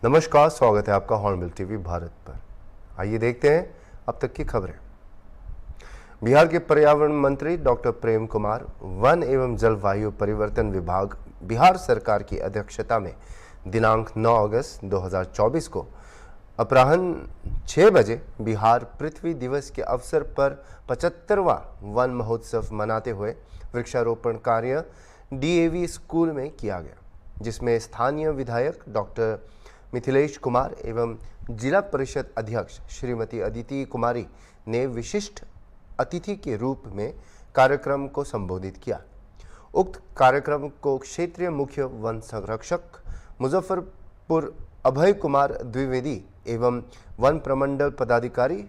नमस्कार, स्वागत है आपका हॉर्नबिल टीवी भारत पर। आइए देखते हैं अब तक की खबरें। बिहार के पर्यावरण मंत्री डॉक्टर प्रेम कुमार वन एवं जलवायु परिवर्तन विभाग बिहार सरकार की अध्यक्षता में दिनांक 9 अगस्त 2024 को अपराह्न 6 बजे बिहार पृथ्वी दिवस के अवसर पर 75वां वन महोत्सव मनाते हुए वृक्षारोपण कार्य डीएवी स्कूल में किया गया, जिसमें स्थानीय विधायक डॉक्टर मिथिलेश कुमार एवं जिला परिषद अध्यक्ष श्रीमती अदिति कुमारी ने विशिष्ट अतिथि के रूप में कार्यक्रम को संबोधित किया। उक्त कार्यक्रम को क्षेत्रीय मुख्य वन संरक्षक मुजफ्फरपुर अभय कुमार द्विवेदी एवं वन प्रमंडल पदाधिकारी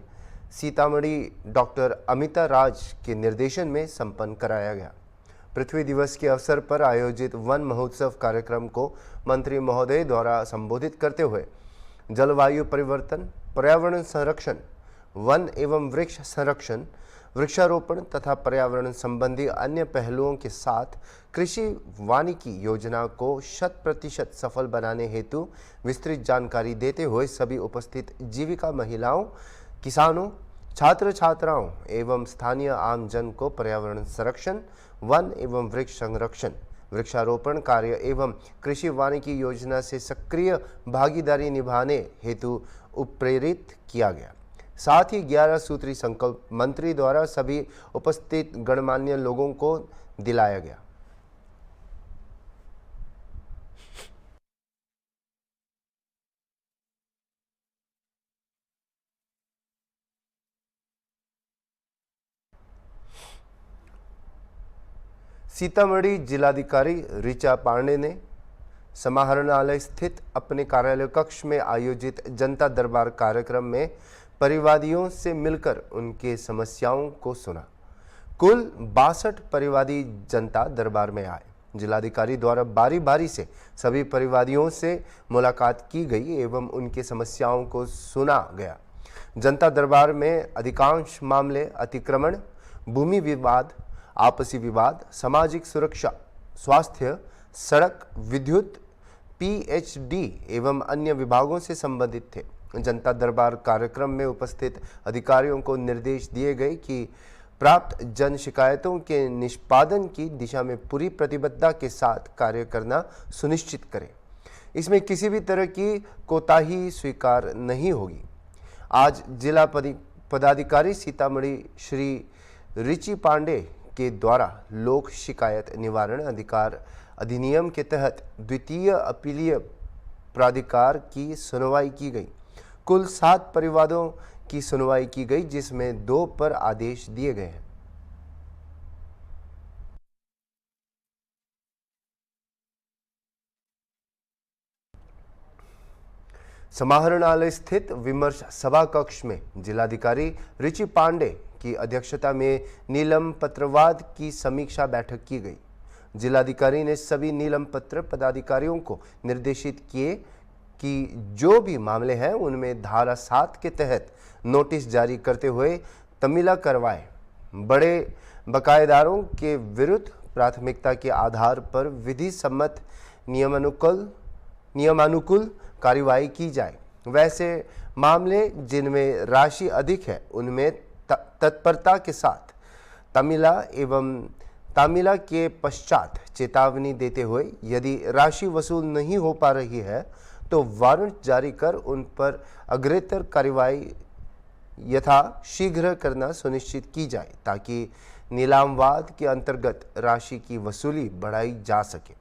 सीतामढ़ी डॉक्टर अमिता राज के निर्देशन में संपन्न कराया गया। पृथ्वी दिवस के अवसर पर आयोजित वन महोत्सव कार्यक्रम को मंत्री महोदय द्वारा संबोधित करते हुए जलवायु परिवर्तन, पर्यावरण संरक्षण, वन एवं वृक्ष संरक्षण, वृक्षारोपण तथा पर्यावरण संबंधी अन्य पहलुओं के साथ कृषि वानिकी योजना को 100% सफल बनाने हेतु विस्तृत जानकारी देते हुए सभी उपस्थित जीविका महिलाओं, किसानों, छात्र छात्राओं एवं स्थानीय आमजन को पर्यावरण संरक्षण, वन एवं वृक्ष संरक्षण, वृक्षारोपण कार्य एवं कृषि वानिकी योजना से सक्रिय भागीदारी निभाने हेतु उत्प्रेरित किया गया। साथ ही 11 सूत्री संकल्प मंत्री द्वारा सभी उपस्थित गणमान्य लोगों को दिलाया गया। सीतामढ़ी जिलाधिकारी ऋचा पांडे ने समाहरणालय स्थित अपने कार्यालय कक्ष में आयोजित जनता दरबार कार्यक्रम में परिवादियों से मिलकर उनके समस्याओं को सुना। कुल 62 परिवादी जनता दरबार में आए। जिलाधिकारी द्वारा बारी बारी से सभी परिवादियों से मुलाकात की गई एवं उनके समस्याओं को सुना गया। जनता दरबार में अधिकांश मामले अतिक्रमण, भूमि विवाद, आपसी विवाद, सामाजिक सुरक्षा, स्वास्थ्य, सड़क, विद्युत, पीएचडी एवं अन्य विभागों से संबंधित थे। जनता दरबार कार्यक्रम में उपस्थित अधिकारियों को निर्देश दिए गए कि प्राप्त जन शिकायतों के निष्पादन की दिशा में पूरी प्रतिबद्धता के साथ कार्य करना सुनिश्चित करें। इसमें किसी भी तरह की कोताही स्वीकार नहीं होगी। आज जिला पदाधिकारी सीतामढ़ी श्री ऋचि पांडे के द्वारा लोक शिकायत निवारण अधिकार अधिनियम के तहत द्वितीय अपीलीय प्राधिकार की सुनवाई की गई। कुल 7 परिवादों की सुनवाई की गई, जिसमें 2 पर आदेश दिए गए हैं। समाहरणालय स्थित विमर्श सभा कक्ष में जिलाधिकारी ऋचि पांडे की अध्यक्षता में नीलम पत्रवाद की समीक्षा बैठक की गई। जिलाधिकारी ने सभी नीलम पत्र पदाधिकारियों को निर्देशित किए कि जो भी मामले हैं उनमें धारा 7 के तहत नोटिस जारी करते हुए तमीला करवाएं। बड़े बकायेदारों के विरुद्ध प्राथमिकता के आधार पर विधि सम्मत नियमानुकूल कार्रवाई की जाए। वैसे मामले जिनमें राशि अधिक है उनमें तत्परता के साथ तामीला के पश्चात चेतावनी देते हुए यदि राशि वसूल नहीं हो पा रही है तो वारंट जारी कर उन पर अग्रेतर कार्रवाई यथा शीघ्र करना सुनिश्चित की जाए, ताकि नीलामवाद के अंतर्गत राशि की वसूली बढ़ाई जा सके।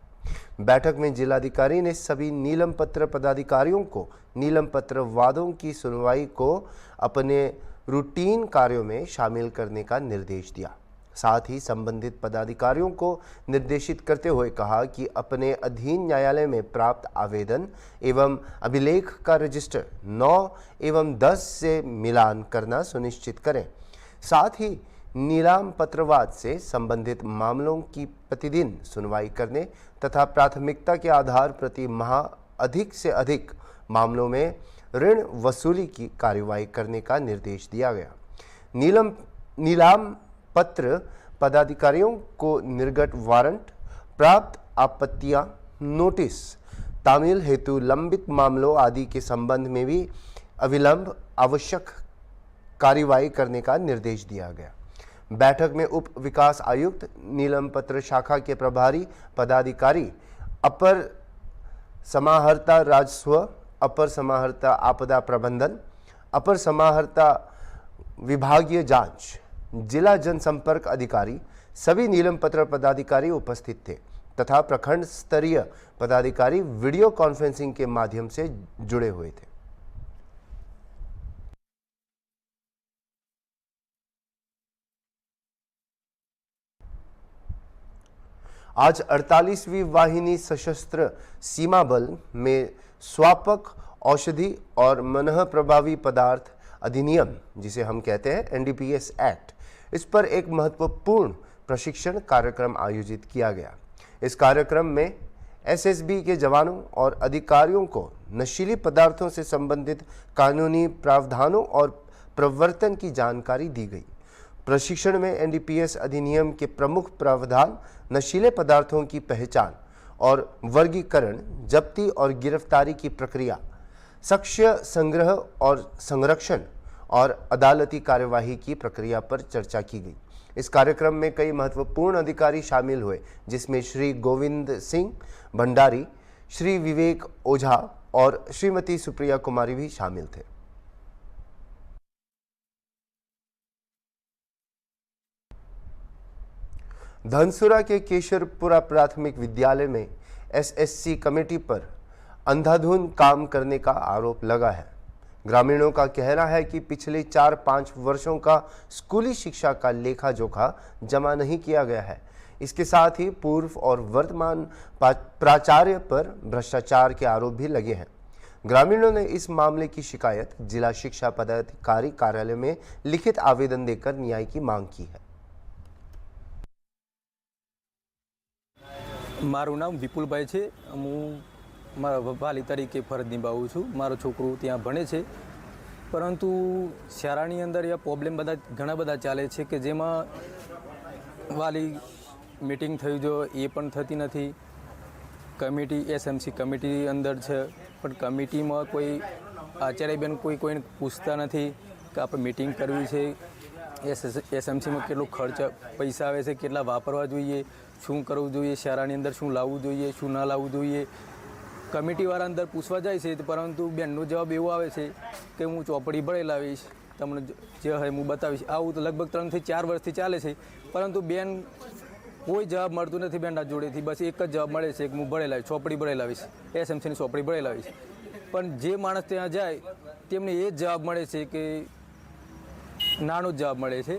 बैठक में जिलाधिकारी ने सभी नीलम पत्र पदाधिकारियों को नीलम पत्र वादों की सुनवाई को अपने रूटीन कार्यों में शामिल करने का निर्देश दिया। साथ ही संबंधित पदाधिकारियों को निर्देशित करते हुए कहा कि अपने अधीन न्यायालय में प्राप्त आवेदन एवं अभिलेख का रजिस्टर 9 एवं 10 से मिलान करना सुनिश्चित करें। साथ ही नीलाम पत्रवाद से संबंधित मामलों की प्रतिदिन सुनवाई करने तथा प्राथमिकता के आधार प्रति माह अधिक से अधिक मामलों में ऋण वसूली की कार्रवाई करने का निर्देश दिया गया। नीलाम पत्र पदाधिकारियों को निर्गत वारंट, प्राप्त आपत्तियां, नोटिस, तामील हेतु लंबित मामलों आदि के संबंध में भी अविलंब आवश्यक कार्यवाही करने का निर्देश दिया गया। बैठक में उप विकास आयुक्त, नीलम पत्र शाखा के प्रभारी पदाधिकारी, अपर समाहर्ता राजस्व, अपर समाहर्ता आपदा प्रबंधन, अपर समाहर्ता विभागीय जांच, जिला जनसंपर्क अधिकारी, सभी नीलम पत्र पदाधिकारी उपस्थित थे तथा प्रखंड स्तरीय पदाधिकारी वीडियो कॉन्फ्रेंसिंग के माध्यम से जुड़े हुए थे। आज 48वीं वाहिनी सशस्त्र सीमा बल में स्वापक औषधि और मनः प्रभावी पदार्थ अधिनियम, जिसे हम कहते हैं एनडीपीएस एक्ट, इस पर एक महत्वपूर्ण प्रशिक्षण कार्यक्रम आयोजित किया गया। इस कार्यक्रम में एसएसबी के जवानों और अधिकारियों को नशीली पदार्थों से संबंधित कानूनी प्रावधानों और प्रवर्तन की जानकारी दी गई। प्रशिक्षण में एनडीपीएस अधिनियम के प्रमुख प्रावधान, नशीले पदार्थों की पहचान और वर्गीकरण, जब्ती और गिरफ्तारी की प्रक्रिया, साक्ष्य संग्रह और संरक्षण और अदालती कार्यवाही की प्रक्रिया पर चर्चा की गई। इस कार्यक्रम में कई महत्वपूर्ण अधिकारी शामिल हुए, जिसमें श्री गोविंद सिंह भंडारी, श्री विवेक ओझा और श्रीमती सुप्रिया कुमारी भी शामिल थे। धनसुरा के केशरपुरा प्राथमिक विद्यालय में एसएससी कमेटी पर अंधाधुंध काम करने का आरोप लगा है। ग्रामीणों का कहना है कि पिछले 4-5 वर्षों का स्कूली शिक्षा का लेखा जोखा जमा नहीं किया गया है। इसके साथ ही पूर्व और वर्तमान प्राचार्य पर भ्रष्टाचार के आरोप भी लगे हैं। ग्रामीणों ने इस मामले की शिकायत जिला शिक्षा पदाधिकारी कार्यालय में लिखित आवेदन देकर न्याय की मांग की है। મારું નામ વિપુલભાઈ છે। હું મારા વાલી તરીકે ફરજ નિભાવું છું। મારો છોકરો ત્યાં ભણે છે, પરંતુ શાળાની અંદર એ પ્રોબ્લેમ ઘણા બધા ચાલે છે કે જેમાં વાલી મીટિંગ થઈ જો એ પણ થતી નથી। કમિટી એસએમસી કમિટી અંદર છે, પણ કમિટીમાં કોઈ આચાર્યબેન કોઈને પૂછતા નથી કે આપણે મીટિંગ કરવી છે, એસએમસીમાં કેટલો ખર્ચ પૈસા આવે છે, કેટલા વાપરવા જોઈએ, શું કરવું જોઈએ, શાળાની અંદર શું લાવવું જોઈએ, શું ના લાવવું જોઈએ। કમિટીવાળા અંદર પૂછવા જાય છે, પરંતુ બેનનો જવાબ એવો આવે છે કે હું ચોપડી ભળી લાવીશ, તમને જે હોય હું બતાવીશ। આવું તો લગભગ 3 થી 4 વર્ષથી ચાલે છે, પરંતુ બેન કોઈ જવાબ મળતું નથી બેનના જોડેથી। બસ એક જ જવાબ મળે છે કે હું ભળી લાવીશ, ચોપડી ભળી લાવીશ, એસએમસીની ચોપડી ભળી લાવીશ। પણ જે માણસ ત્યાં જાય તેમને એ જ જવાબ મળે છે કે નાનો જ જવાબ મળે છે।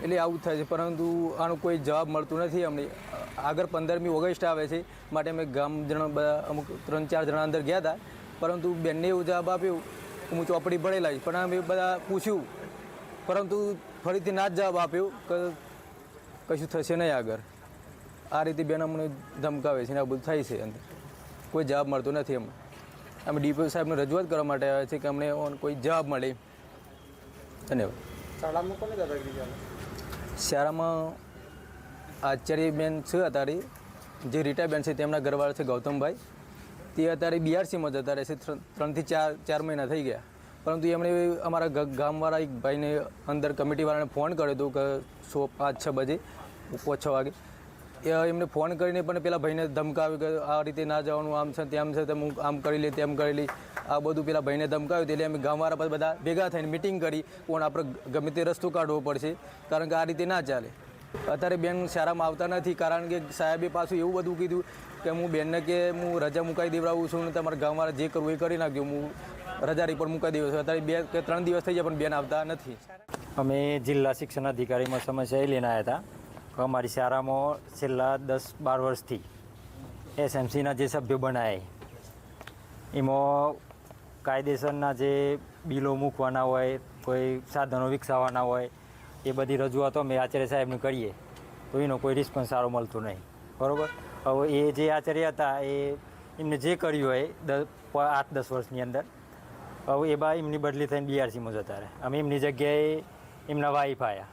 એટલે આવું થાય છે, પરંતુ આનો કોઈ જવાબ મળતું નથી અમને। આગળ 15મી ઓગસ્ટ આવે છે માટે અમે ગામજનો બધા અમુક 3-4 જણા અંદર ગયા હતા, પરંતુ બેનને એવો જવાબ આપ્યો કે હું ચોપડી ભળી લાવીશ। પણ અમે બધા પૂછ્યું, પરંતુ ફરીથી ના જ જવાબ આપ્યો કે કશું થશે નહીં આગળ। આ રીતે બેન અમને ધમકાવે છે ને આ બધું થાય છે અંદર, કોઈ જવાબ મળતો નથી અમને। અમે ડીપીઓ સાહેબને રજૂઆત કરવા માટે આવ્યા છે કે અમને કોઈ જવાબ મળે। ધન્યવાદ। શાળામાં કોને દાદાગીરી ચાલે? શાળામાં આચાર્યબેન છે અત્યારે, જે રિટાયરબેન છે તેમના ઘરવાળા છે ગૌતમભાઈ, તે અત્યારે બીઆરસીમાં જતા રહે છે। 3 થી 4 મહિના થઈ ગયા, પરંતુ એમણે અમારા ગામવાળા એક ભાઈને અંદર કમિટીવાળાને ફોન કર્યો હતો કે 5-6 બજે 5-6 વાગે એમને ફોન કરીને પણ પેલા ભાઈને ધમકાવ્યું કે આ રીતે ના જવાનું, આમ છે તેમ છે, હું આમ કરી લે તેમ કરી લે, આ બધું પેલા ભાઈને ધમકાવ્યું। એટલે અમે ગામવાળા બધા ભેગા થઈને મિટિંગ કરી, પણ આપણે ગમે તે રસ્તો કાઢવો પડશે, કારણ કે આ રીતે ના ચાલે। અત્યારે બેન શાળામાં આવતા નથી, કારણ કે સાહેબે પાછું એવું બધું કીધું કે હું બેનને કે હું રજા મુકાઈ દેવડાવું છું ને તમારા ગામવાળા જે કરવું એ કરી નાખજો, હું રજા રિપોર્ટ મુકાઈ દેવું છું। અત્યારે 2 કે 3 દિવસ થઈ ગયા પણ બેન આવતા નથી। અમે જિલ્લા શિક્ષણ અધિકારીમાં સમસ્યા એ લઈને આવ્યા હતા કે અમારી શાળામાં છેલ્લા 10-12 વર્ષથી એસએમસીના જે સભ્યો બનાવે એમાં કાયદેસરના જે બિલો મૂકવાના હોય, કોઈ સાધનો વિકસાવવાના હોય, એ બધી રજૂઆતો અમે આચાર્ય સાહેબને કરીએ તો એનો કોઈ રિસ્પોન્સ સારો મળતો નહીં, બરાબર। હવે એ જે આચાર્ય હતા એ એમને જે કર્યું હોય 8-10 વર્ષની અંદર, હવે એ બા એમની બદલી થઈને બીઆરસીમાં જતા રહે। અમે એમની જગ્યાએ એમના વાઈફ આવ્યા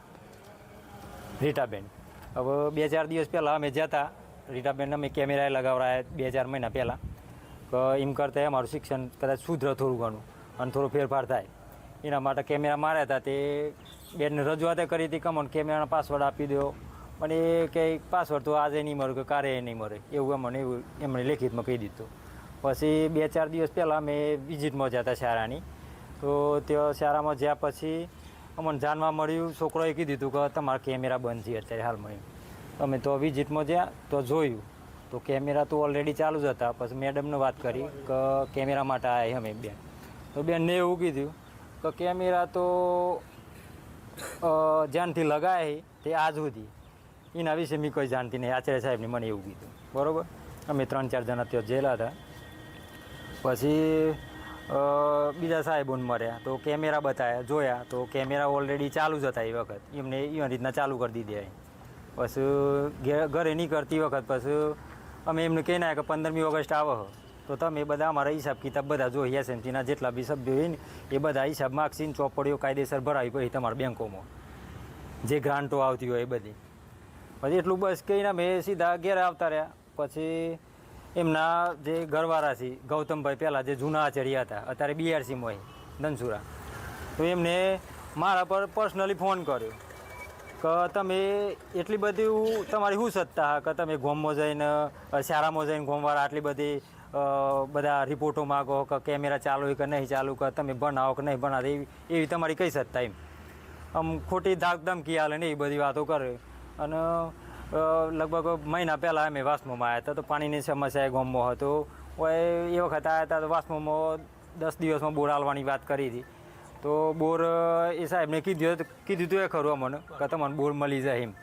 રીટાબેન। હવે 2-4 દિવસ પહેલાં અમે જતા રીટાબેન અમે કેમેરાએ લગાવડાયા 2-4 મહિના પહેલાં, કે એમ કરતાં અમારું શિક્ષણ કદાચ સુધરે થોડું ઘણું અને થોડો ફેરફાર થાય એના માટે કેમેરા માર્યા હતા. તે બેનને રજૂઆત કરી હતી કે મને કેમેરાનો પાસવર્ડ આપી દો, પણ એ કે પાસવર્ડ તો આજે નહીં મળે કે કારે નહીં મળે એવું અમને એમણે લેખિતમાં કહી દીધું. પછી 2-4 દિવસ પહેલાં અમે વિઝિટમાં ગયા હતા શાળાની. તો ત્યાં શાળામાં જ્યાં પછી અમને જાણવા મળ્યું, છોકરોએ કીધું હતું કે તમારા કેમેરા બંધ છે અત્યારે હાલમાં. અમે તો વિઝિટમાં જ્યાં તો જોયું તો કેમેરા તો ઓલરેડી ચાલુ જ હતા. પછી મેડમને વાત કરી કે કેમેરા માટે આવ્યા અમે બેન. તો બેનને એવું કીધું કે કેમેરા તો જ્યાંથી લગાય તે આજ સુધી એના વિશે મેં કોઈ જાણતી નહીં. આચાર્ય સાહેબને મને એવું કીધું. બરાબર, અમે 3-4 જણા ત્યાં જેલા હતા. પછી બીજા સાહેબોને મળ્યા તો કેમેરા બતાવ્યા, જોયા તો કેમેરા ઓલરેડી ચાલુ જ હતા એ વખત. એમને એ રીતના ચાલુ કરી દીધી. પછી ઘરે નહીં કરતી વખત પછી અમે એમને કહીને આવ્યા કે 15મી ઓગસ્ટ આવે તો તમે બધા અમારા હિસાબ કિતાબ બધા જો એસએમસીના જેટલા બી સભ્યો હોય ને એ બધા હિસાબ માર્કશીટ ચોપડીઓ કાયદેસર ભરાવી પછી તમારા બેંકોમાં જે ગ્રાન્ટો આવતી હોય એ બધી. પછી એટલું બસ કહીને અમે સીધા ઘેર આવતા રહ્યા. પછી એમના જે ઘરવાળા છે ગૌતમભાઈ, પહેલાં જે જૂના આચાર્ય હતા, અત્યારે બીઆરસીમાં હોય ધનસુરા, તો એમને મારા પર પર્સનલી ફોન કર્યો કે તમે એટલી બધી તમારી શું સત્તા કે તમે ગામમાં જઈને શાળામાં જઈને ગામવાળા આટલી બધી બધા રિપોર્ટો માગો કે કેમેરા ચાલુ હોય કે નહીં ચાલુ, કે તમે બનાવો કે નહીં બનાવો, એવી તમારી કઈ સત્તા? એમ આમ ખોટી ધાક ધમકી આલે ને એ બધી વાતો કરે. અને લગભગ મહિના પહેલાં અમે વાસ્મોમાં આવ્યા હતા તો પાણીની સમસ્યા ગામમાં હતો. એ વખત આવ્યા હતા તો વાસ્મોમાં 10 દિવસમાં બોર આલવાની વાત કરી હતી. તો બોર એ સાહેબને કીધું હતું એ ખરું અમને કે તમને બોર મળી જાય એમ.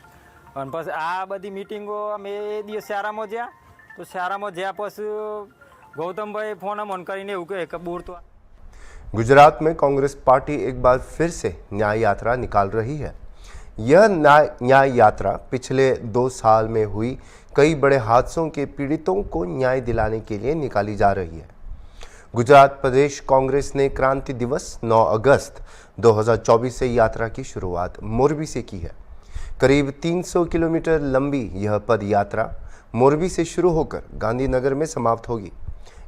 અને પછી આ બધી મિટિંગો અમે એ દિવસ શાળામાં જ્યાં તો શાળામાં જ્યાં પછી गौतम फोन अमन कर बोर तो गुजरात में कांग्रेस पार्टी एक बार फिर से न्याय यात्रा निकाल रही है। यह न्याय यात्रा पिछले 2 साल में हुई कई बड़े हादसों के पीड़ितों को न्याय दिलाने के लिए निकाली जा रही है। गुजरात प्रदेश कांग्रेस ने क्रांति दिवस 9 अगस्त 2024 से यात्रा की शुरुआत मोरबी से की है। करीब 300 किलोमीटर लंबी यह पद यात्रा मोरबी से शुरू होकर गांधीनगर में समाप्त होगी।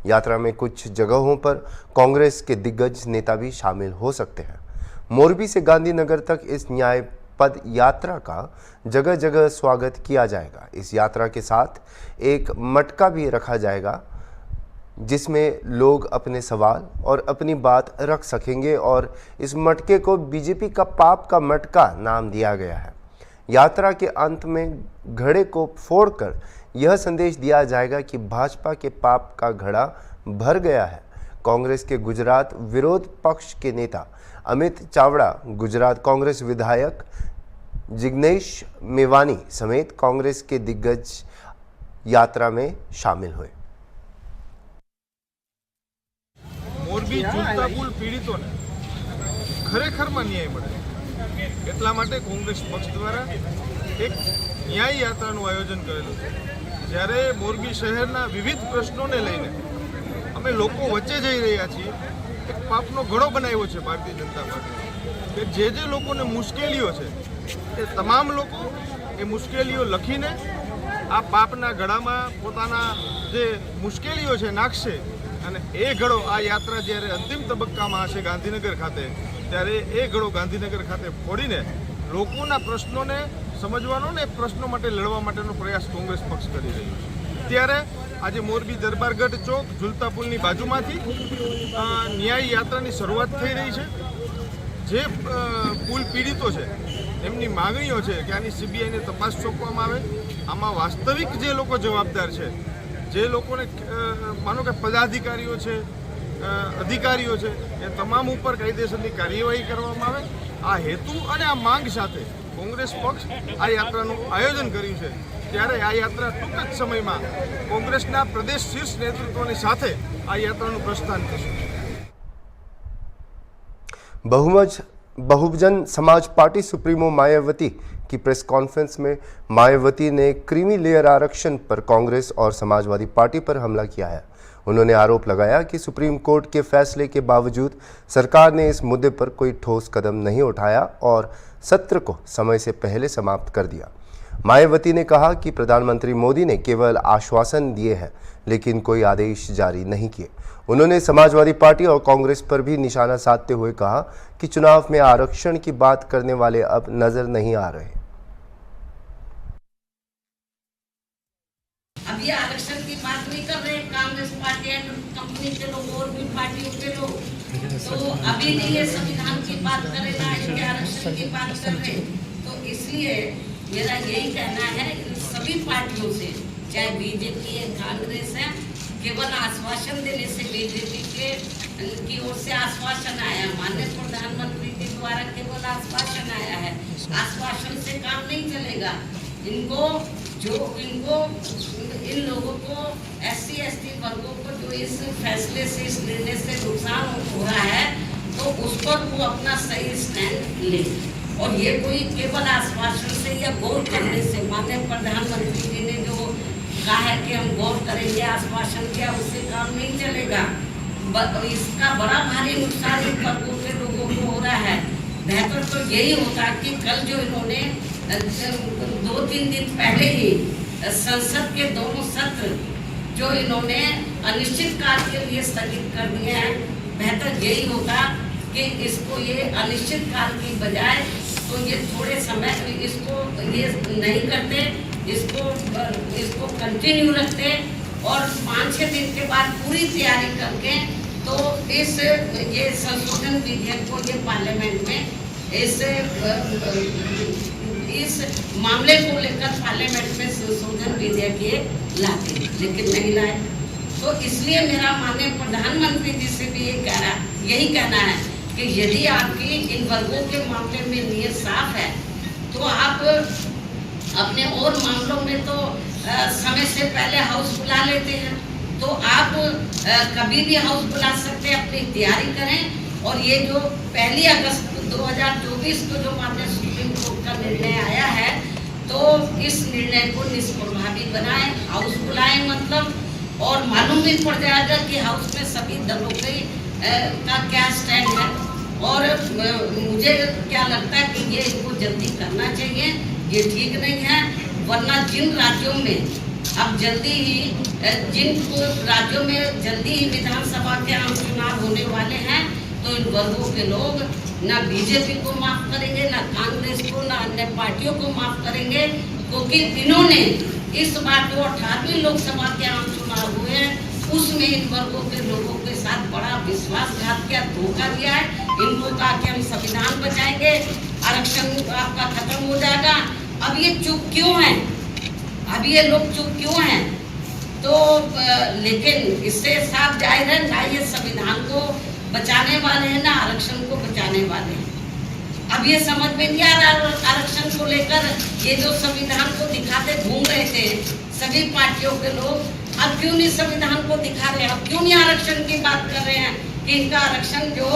यात्रा में कुछ जगहों पर कांग्रेस के दिग्गज नेता भी शामिल हो सकते हैं। मोरबी से गांधीनगर तक इस न्याय पद यात्रा का जगह जगह स्वागत किया जाएगा। इस यात्रा के साथ एक मटका भी रखा जाएगा जिसमें लोग अपने सवाल और अपनी बात रख सकेंगे और इस मटके को बीजेपी का पाप का मटका नाम दिया गया है। यात्रा के अंत में घड़े को फोड़कर यह संदेश दिया जाएगा कि भाजपा के पाप का घड़ा भर गया है। कांग्रेस के गुजरात विरोध पक्ष के नेता अमित चावड़ा, गुजरात कांग्रेस विधायक जिग्नेश मेवानी समेत कांग्रेस के दिग्गज यात्रा में शामिल हुए। मोरबी झूलता पुल पीड़ितों ने खरेखर न्याय मळे એટલા માટે કોંગ્રેસ પક્ષ દ્વારા એક ન્યાય યાત્રાનું આયોજન કરેલું છે। જ્યારે મોરબી શહેરના વિવિધ પ્રશ્નોને લઈને અમે લોકો વચ્ચે જઈ રહ્યા છીએ, એક પાપનો ઘડો બનાવ્યો છે ભારતીય જનતા પાર્ટી કે જે લોકોને મુશ્કેલીઓ છે એ તમામ લોકો એ મુશ્કેલીઓ લખીને આ પાપના ઘડામાં પોતાના જે મુશ્કેલીઓ છે નાખશે અને એ ઘડો આ યાત્રા જ્યારે અંતિમ તબક્કામાં હશે ગાંધીનગર ખાતે ત્યારે એ ઘડો ગાંધીનગર ખાતે ફોડીને લોકોના પ્રશ્નોને સમજવાનો ને પ્રશ્નો માટે લડવા માટેનો પ્રયાસ કોંગ્રેસ પક્ષ કરી રહ્યું છે। ત્યારે આજે મોરબી દરબારગઢ ચોક ઝૂલતા પુલની બાજુમાંથી ન્યાય યાત્રાની શરૂઆત થઈ રહી છે। જે પુલ પીડિતો છે એમની માગણીઓ છે કે આની સીબીઆઈને તપાસ સોંપવામાં આવે, આમાં વાસ્તવિક જે લોકો જવાબદાર છે, જે લોકોને માનો કે પદાધિકારીઓ છે, અધિકારીઓ છે, એ તમામ ઉપર કાયદેસરની કાર્યવાહી કરવામાં આવે। આ હેતુ અને આ માંગ સાથે કોંગ્રેસ પક્ષ આ યાત્રાનું આયોજન કર્યું છે। ત્યારે આ યાત્રા ટૂંક જ સમયમાં કોંગ્રેસના પ્રદેશ શીર્ષ નેતૃત્વની સાથે આ યાત્રાનું પ્રસ્થાન થશે। बहुजन समाज पार्टी सुप्रीमो मायावती की प्रेस कॉन्फ्रेंस में मायावती ने क्रीमी लेयर आरक्षण पर कांग्रेस और समाजवादी पार्टी पर हमला किया है। उन्होंने आरोप लगाया कि सुप्रीम कोर्ट के फैसले के बावजूद सरकार ने इस मुद्दे पर कोई ठोस कदम नहीं उठाया और सत्र को समय से पहले समाप्त कर दिया। मायावती ने कहा कि प्रधानमंत्री मोदी ने केवल आश्वासन दिए हैं, लेकिन कोई आदेश जारी नहीं किए। उन्होंने समाजवादी पार्टी और कांग्रेस पर भी निशाना साधते हुए कहा कि चुनाव में आरक्षण की बात करने वाले अब नजर नहीं आ रहे। अब ये आरक्षण की बात नहीं कर रहे कांग्रेस पार्टी एंड कंपनी के लोग और भी पार्टियों के लोग, तो अभी नहीं ये संविधान की बात करे ना इनके आरक्षण की बात कर रहे। तो इसलिए मेरा यही कहना है इन सभी पार्टियों से, चाहे बीजेपी है कांग्रेस है, केवल आश्वासन देने से बीजेपी की ओर से आश्वासन आया, माननीय प्रधानमंत्री के द्वारा केवल आश्वासन आया है। आश्वासन से काम नहीं चलेगा। इन लोगों को SC ST वर्गों को जो इस फैसले से, इस निर्णय से नुकसान हो रहा है, तो उस पर वो अपना सही स्टैंड ले। और ये कोई केवल आश्वासन से या गौर करने से, माननीय प्रधानमंत्री जी ने जो कहा है कि हम गौर करेंगे, आश्वासन किया, उससे काम नहीं चलेगा। इसका बड़ा भारी नुकसान इन वर्गों के लोगों को हो रहा है। बेहतर तो यही होता कि कल जो इन्होंने 2-3 दिन पहले ही संसद के दोनों सत्र जो इन्होंने अनिश्चित काल के लिए स्थगित कर दिए हैं, बेहतर यही होता कि इसको ये अनिश्चित काल की बजाय तो ये थोड़े समय इसको ये नहीं करते, इसको कंटिन्यू रखते और 5-6 दिन के बाद पूरी तैयारी करके तो ये संशोधन विधेयक को ये पार्लियामेंट में इस मामले को लेकर पार्लियामेंट में संशोधन विधेयक ये लाते, लेकिन नहीं लाए। तो इसलिए मेरा माननीय प्रधानमंत्री जी से भी यही कहना है कि यदि आपकी इन वर्गों के मामले में नियत साफ है तो आप अपने और मामलों में तो समय से पहले हाउस बुला लेते हैं, तो आप कभी भी हाउस बुला सकते हैं, अपनी तैयारी करें। और ये जो 1 अगस्त 2024 को जो माननीय सुप्रीम कोर्ट का निर्णय आया है, तो इस निर्णय को निष्प्रभावी बनाएं, हाउस बुलाएं मतलब, और मालूम भी पड़ जाएगा कि हाउस में सभी दलों का क्या स्टैंड है। और मुझे क्या लगता है कि ये इनको जल्दी करना चाहिए, ये ठीक नहीं है। वरना जिन राज्यों में अब जल्दी ही विधानसभा के आम चुनाव होने वाले हैं, तो इन वर्गों के लोग ना बीजेपी को माफ करेंगे, ना कांग्रेस को, ना अन्य पार्टियों को माफ करेंगे, क्योंकि इन्होंने इस बार जो 18वीं लोकसभा के आम चुनाव हुए हैं उसमें इन वर्गों के लोगों के साथ बड़ा विश्वासघात किया, धोखा दिया है। इनको कहा कि हम संविधान बचाएंगे, आरक्षण आपका खत्म हो जाएगा। अब ये चुप क्यों हैं? अब ये लोग चुप क्यों हैं? तो लेकिन इससे साफ जाहिर है ना ये संविधान को बचाने वाले हैं ना आरक्षण को बचाने वाले हैं। अब ये समझ में नहीं आ रहा आरक्षण को लेकर, ये जो संविधान को दिखाते घूम रहे थे सभी पार्टियों के लोग, अब क्यों नहीं संविधान को दिखा रहे हैं? अब क्यों नहीं आरक्षण की बात कर रहे हैं कि इनका आरक्षण जो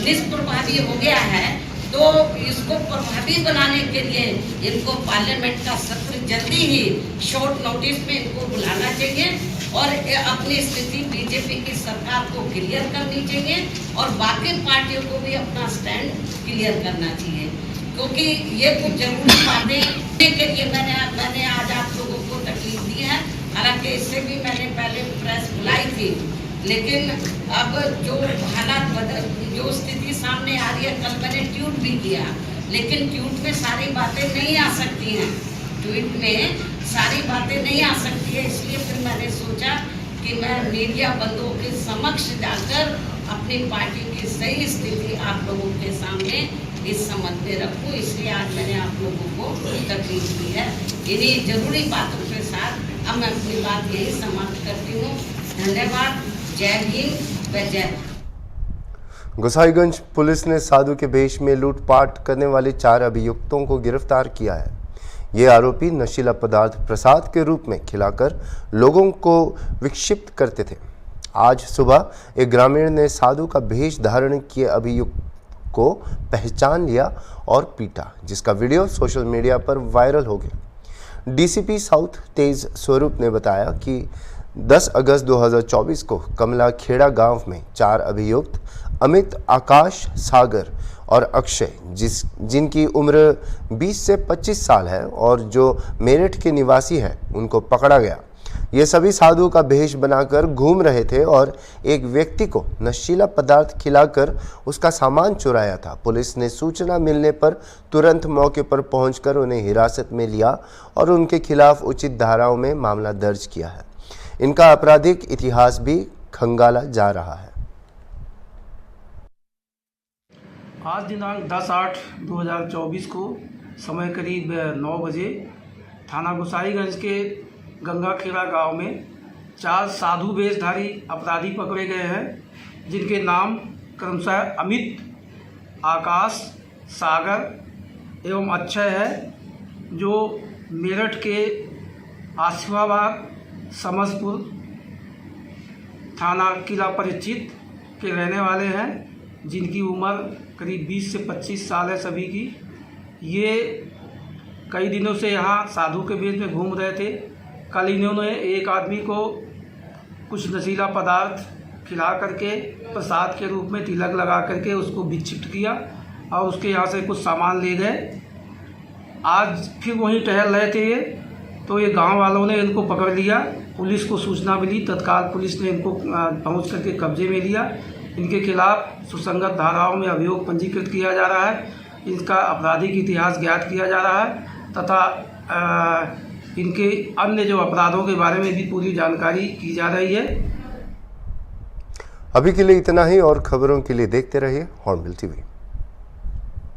निष्प्रभावी हो गया है, तो इसको प्रभावी बनाने के लिए इनको पार्लियामेंट का सत्र जल्दी ही शॉर्ट नोटिस में इनको बुलाना चाहिए और अपनी स्थिति बीजेपी की सरकार को क्लियर करनी चाहिए और बाकी पार्टियों को भी अपना स्टैंड क्लियर करना चाहिए, क्योंकि ये कुछ जरूरी बातें के लिए मैंने आज आप लोगों को तकलीफ दी है। हालांकि इससे भी मैंने पहले प्रेस बुलाई थी, लेकिन अब जो हालात जो स्थिति सामने आ रही है, कल मैंने ट्वीट भी किया, लेकिन ट्वीट में सारी बातें नहीं आ सकती हैं, ट्वीट में सारी बातें नहीं आ सकती है। इसलिए फिर मैंने सोचा कि मैं मीडिया बंधुओं के समक्ष जाकर अपनी पार्टी की सही स्थिति आप लोगों के सामने इस संबंध में रखूं, इसलिए आज मैंने आप लोगों को तकलीफ दी है। इन्हीं जरूरी बातों के साथ अब मैं अपनी बात यही समाप्त करती हूँ। धन्यवाद। जय भीम व जय। गोसाईगंज पुलिस ने साधु के भेष में लूटपाट करने वाले 4 अभियुक्तों को गिरफ्तार किया है। ये आरोपी नशीला पदार्थ प्रसाद के रूप में खिलाकर लोगों को विक्षिप्त करते थे। आज सुबह एक ग्रामीण ने साधु का भेष धारण किए अभियुक्त को पहचान लिया और पीटा, जिसका वीडियो सोशल मीडिया पर वायरल हो गया। डीसीपी साउथ तेज स्वरूप ने बताया कि 10 अगस्त 2024 को कमला खेड़ा गांव में 4 अभियुक्त अमित, आकाश, सागर और अक्षय जिनकी उम्र 20 से 25 साल है और जो मेरठ के निवासी हैं, उनको पकड़ा गया। ये सभी साधु का भेष बनाकर घूम रहे थे और एक व्यक्ति को नशीला पदार्थ खिलाकर उसका सामान चुराया था। पुलिस ने सूचना मिलने पर तुरंत मौके पर पहुंचकर उन्हें हिरासत में लिया और उनके खिलाफ उचित धाराओं में मामला दर्ज किया है। इनका आपराधिक इतिहास भी खंगाला जा रहा है। आज दिनांक 10/8/2024 को समय करीब 9 बजे थाना गोसाईगंज के गंगाखेड़ा गांव में 4 साधु वेशधारी अपराधी पकड़े गए हैं, जिनके नाम क्रमशः अमित, आकाश, सागर एवं अक्षय है, जो मेरठ के आसिफाबाद समसपुर थाना किला परिचित के रहने वाले हैं, जिनकी उम्र करीब 20 से 25 साल है सभी की। ये कई दिनों से यहाँ साधु के भेष में घूम रहे थे। कल इन्होंने एक आदमी को कुछ नशीला पदार्थ खिला करके प्रसाद के रूप में तिलक लगा करके उसको विक्षिप्त किया और उसके यहाँ से कुछ सामान ले गए। आज फिर वहीं टहल रहे थे ये, तो ये गांव वालों ने इनको पकड़ लिया। पुलिस को सूचना मिली, तत्काल पुलिस ने इनको पहुंच करके कब्जे में लिया। इनके खिलाफ सुसंगत धाराओं में अभियोग पंजीकृत किया जा रहा है। इनका आपराधिक इतिहास ज्ञात किया जा रहा है तथा इनके अन्य जो अपराधों के बारे में भी पूरी जानकारी की जा रही है। अभी के लिए इतना ही और खबरों के लिए देखते रहिए हॉर्नबिल टीवी।